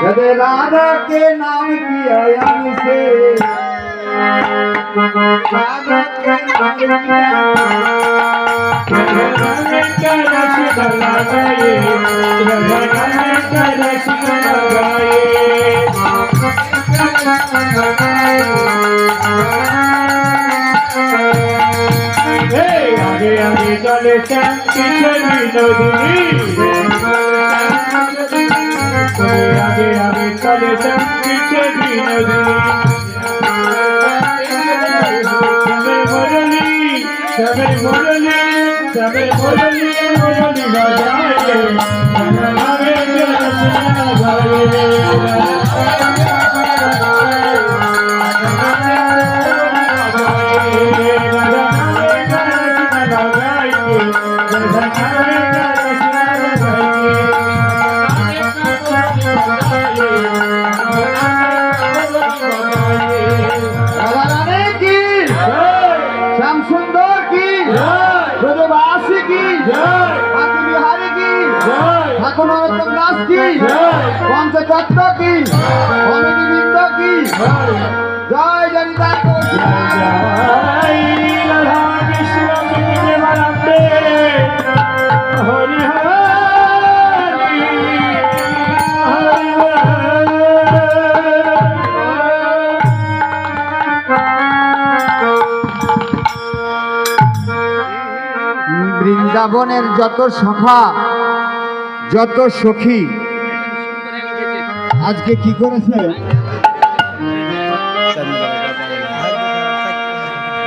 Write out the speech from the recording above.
राधा के नाम किया हमसे राधा के नाम किया आगे आगे चले आगे आगे चले पीछे भी नदी सबे मुरली बजाए सुंदर की ब्रजवासी की हाथी बिहारी की ठाकुर नरोत्तम दास की पंचतत्व की कॉमेडी वृंद की जय जनिता को जय राधा कृष्ण प्रेमानंदे हरि বৃন্দাবনের যত সখা যত সখী আজকে কি করেছে